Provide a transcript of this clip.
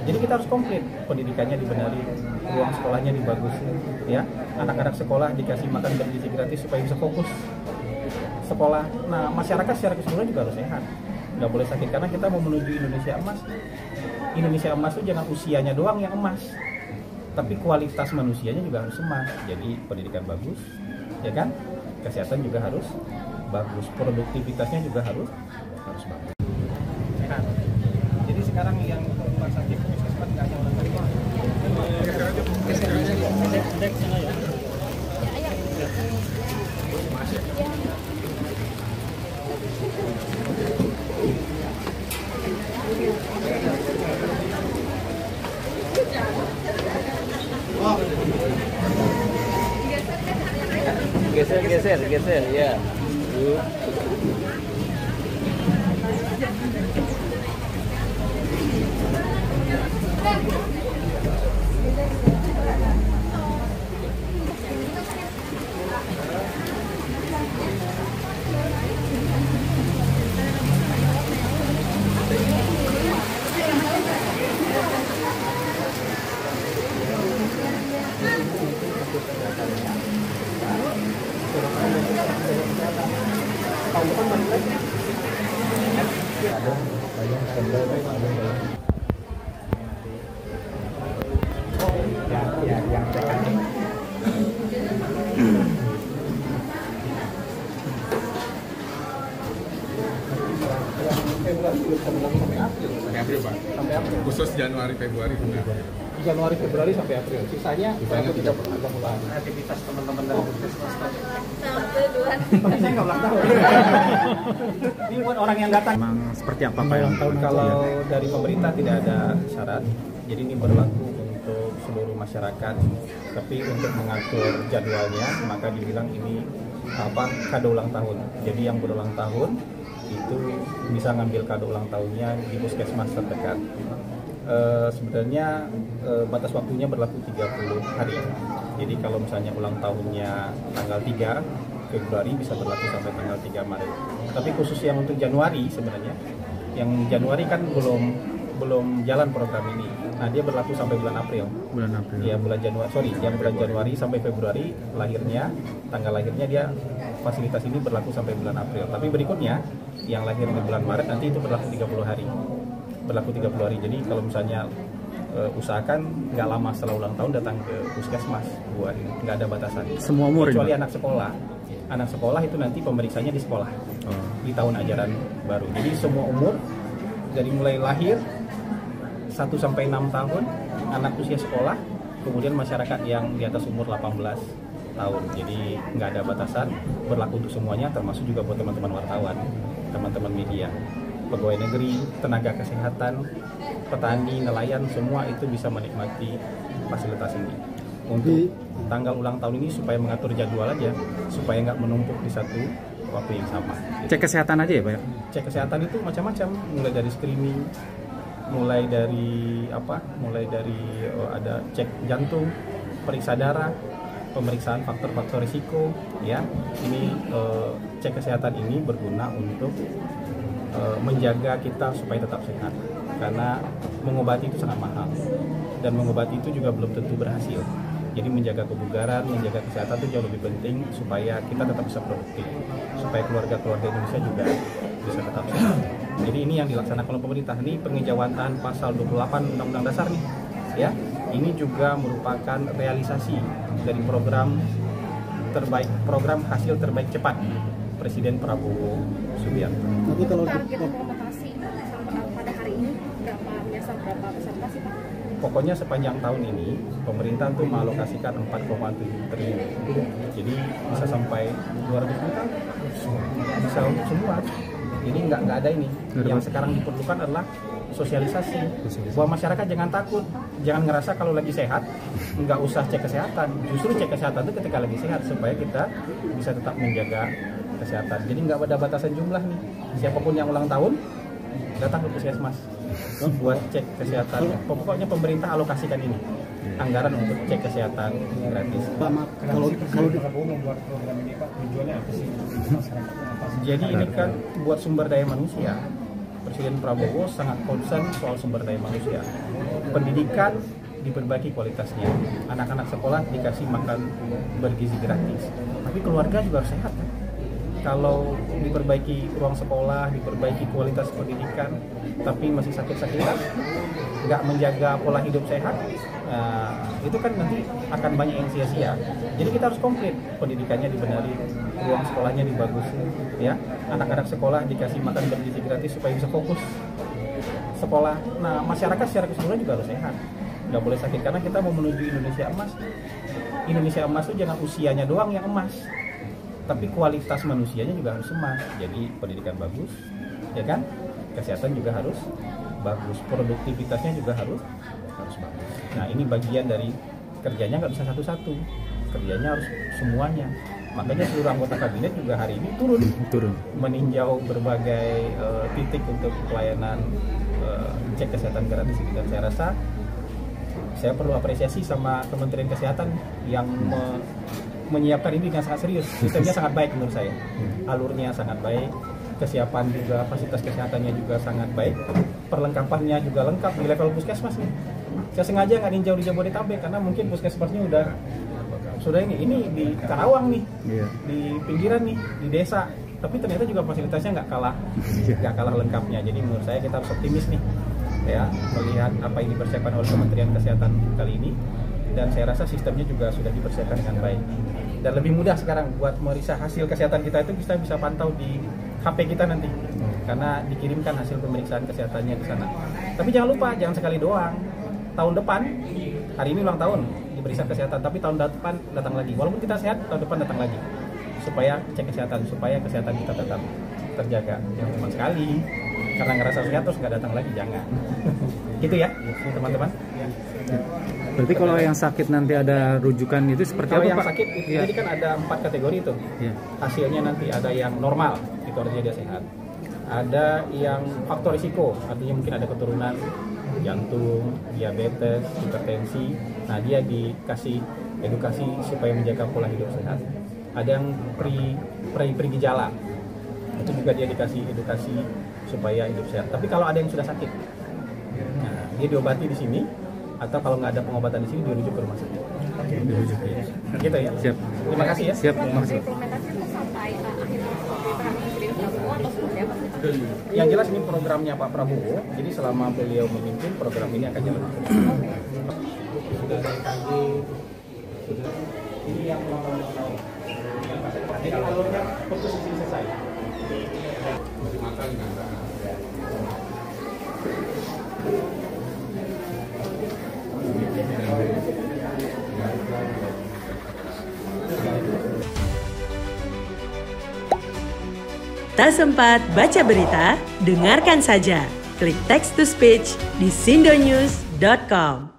Jadi kita harus komplit, pendidikannya dibenahi, ruang sekolahnya dibagusin, ya. Anak-anak sekolah dikasih makan bergizi gratis supaya bisa fokus sekolah. Nah, masyarakat secara keseluruhan juga harus sehat, nggak boleh sakit, karena kita mau menuju Indonesia emas. Indonesia emas itu jangan usianya doang yang emas, tapi kualitas manusianya juga harus emas. Jadi pendidikan bagus, ya kan? Kesehatan juga harus bagus, produktivitasnya juga harus bagus. Sehat. Jadi sekarang yang rumah sakit puskesmas nggak hanya orang tua. Geser ya. Sampai April, Pak. Sampai April. Khusus Januari Februari. Januari Februari sampai April. Sisanya tidak ada mulai aktivitas teman-teman dari puskesmas. Tapi saya nggak ulang tahun. Ini buat orang yang datang. Memang seperti apa Pak ulang tahun? Kalau dari pemerintah tidak ada syarat. Jadi ini berlaku untuk seluruh masyarakat. Tapi untuk mengatur jadwalnya, maka dibilang ini kado ulang tahun. Jadi yang berulang tahun itu bisa ngambil kado ulang tahunnya di puskesmas terdekat. Sebenarnya batas waktunya berlaku 30 hari. Jadi kalau misalnya ulang tahunnya tanggal 3 Februari bisa berlaku sampai tanggal 3 Maret. Tapi khusus yang untuk Januari sebenarnya, yang Januari kan belum jalan program ini. Nah, dia berlaku sampai bulan April. Bulan April. Ya, bulan Januari sampai Februari tanggal lahirnya dia fasilitas ini berlaku sampai bulan April. Tapi berikutnya yang lahir di bulan Maret nanti itu berlaku 30 hari. Jadi kalau misalnya usahakan nggak lama setelah ulang tahun datang ke puskesmas, buat nggak ada batasan. Semua umur kecuali ya, anak sekolah. Anak sekolah itu nanti pemeriksanya di sekolah di tahun ajaran baru. Jadi semua umur dari mulai lahir 1 sampai 6 tahun anak usia sekolah, kemudian masyarakat yang di atas umur 18 tahun. Jadi nggak ada batasan, berlaku untuk semuanya, termasuk juga buat teman-teman wartawan, teman-teman media, pegawai negeri, tenaga kesehatan, petani, nelayan, semua itu bisa menikmati fasilitas ini. Untuk tanggal ulang tahun ini supaya mengatur jadwal aja, supaya nggak menumpuk di satu waktu yang sama. Cek kesehatan aja ya Pak? Cek kesehatan itu macam-macam, mulai dari screening, mulai dari ada cek jantung, periksa darah, pemeriksaan faktor-faktor risiko, ya. Ini cek kesehatan ini berguna untuk menjaga kita supaya tetap sehat, karena mengobati itu sangat mahal dan mengobati itu juga belum tentu berhasil. Jadi menjaga kebugaran, menjaga kesehatan itu jauh lebih penting supaya kita tetap bisa produktif, supaya keluarga-keluarga Indonesia juga bisa tetap sehat. Jadi ini yang dilaksanakan oleh pemerintah. Ini pengejawatan pasal 28 Undang-Undang Dasar nih, ya. Ini juga merupakan realisasi dari program hasil terbaik cepat Presiden Prabowo Subianto. Tapi kalau target implementasi pada hari ini berapa peserta sih Pak? Pokoknya sepanjang tahun ini pemerintah tuh mengalokasikan 4,7 triliun. Jadi bisa sampai 200 juta, bisa untuk semua. Jadi nggak ada ini. Yang sekarang diperlukan adalah sosialisasi. Bahwa masyarakat jangan takut, jangan ngerasa kalau lagi sehat nggak usah cek kesehatan. Justru cek kesehatan itu ketika lagi sehat supaya kita bisa tetap menjaga kesehatan. Jadi nggak ada batasan jumlah nih. Siapapun yang ulang tahun datang ke puskesmas buat cek kesehatan. Pokoknya pemerintah alokasikan ini anggaran untuk cek kesehatan gratis. Kalau Prabowo membuat program ini Pak, tujuannya apa sih? Jadi ini kan buat sumber daya manusia. Presiden Prabowo sangat concern soal sumber daya manusia. pendidikan diperbaiki kualitasnya, anak-anak sekolah dikasih makan bergizi gratis, tapi keluarga juga harus sehat kan? Kalau diperbaiki ruang sekolah, diperbaiki kualitas pendidikan, tapi masih sakit-sakitan, nggak menjaga pola hidup sehat, itu kan nanti akan banyak yang sia-sia. Jadi kita harus komplit, pendidikannya dibenahi, ruang sekolahnya dibagusin, ya. Anak-anak sekolah dikasih makan bergizi gratis supaya bisa fokus sekolah. Nah, masyarakat secara keseluruhan juga harus sehat, nggak boleh sakit, karena kita mau menuju Indonesia emas. Indonesia emas itu jangan usianya doang yang emas, tapi kualitas manusianya juga harus emas. Jadi pendidikan bagus, ya kan? Kesehatan juga harus bagus, produktivitasnya juga harus bagus. Nah, ini bagian dari kerjanya, nggak bisa satu-satu, kerjanya harus semuanya. Makanya seluruh anggota kabinet juga hari ini turun meninjau berbagai titik untuk pelayanan cek kesehatan gratis ini. Dan saya rasa saya perlu apresiasi sama Kementerian Kesehatan yang menyiapkan ini dengan sangat serius. Sistemnya sangat baik menurut saya, alurnya sangat baik, kesiapan juga, fasilitas kesehatannya juga sangat baik, perlengkapannya juga lengkap di level puskesmas nih. Saya sengaja nggak ninjau di Jabodetabek karena mungkin puskesmasnya sudah ini di Karawang nih, di pinggiran nih, di desa, tapi ternyata juga fasilitasnya nggak kalah lengkapnya. Jadi menurut saya kita harus optimis nih, ya, melihat apa yang dipersiapkan oleh Kementerian Kesehatan kali ini. Dan saya rasa sistemnya juga sudah dipersiapkan dengan baik. Dan lebih mudah sekarang buat meriksa hasil kesehatan kita itu kita bisa pantau di HP kita nanti, karena dikirimkan hasil pemeriksaan kesehatannya di sana. Tapi jangan lupa, jangan sekali doang. Tahun depan, hari ini ulang tahun, diperiksa kesehatan, tapi tahun depan datang lagi. Walaupun kita sehat, tahun depan datang lagi, supaya cek kesehatan, supaya kesehatan kita tetap terjaga. Jangan cuma sekali, karena ngerasa sehat terus nggak datang lagi, jangan. Gitu ya, teman-teman. Berarti kalau yang sakit nanti ada rujukan itu seperti kalau apa, yang Pak? sakit itu jadi kan ada 4 kategori itu. Hasilnya nanti ada yang normal, itu artinya dia sehat. Ada yang faktor risiko, artinya mungkin ada keturunan jantung, diabetes, hipertensi. Nah, dia dikasih edukasi supaya menjaga pola hidup sehat. Ada yang pre-gejala, itu juga dia dikasih edukasi supaya hidup sehat. Tapi kalau ada yang sudah sakit, nah, dia diobati di sini, atau kalau nggak ada pengobatan di sini dirujuk ke rumah sakit. Dirujuk ya. Gitu ya. Siap. Terima kasih ya. Siap. Terima kasih. Implementasi itu sampai akhir pemerintahan Presiden Prabowo atau seperti apa? Yang jelas ini programnya Pak Prabowo, jadi selama beliau memimpin program ini akan jalan. Sudah ada KG, ini yang ulang-ulang. Jadi alurnya putus di sini selesai. Masih mata juga enggak. Tak sempat baca berita? Dengarkan saja. Klik text to speech di sindonews.com.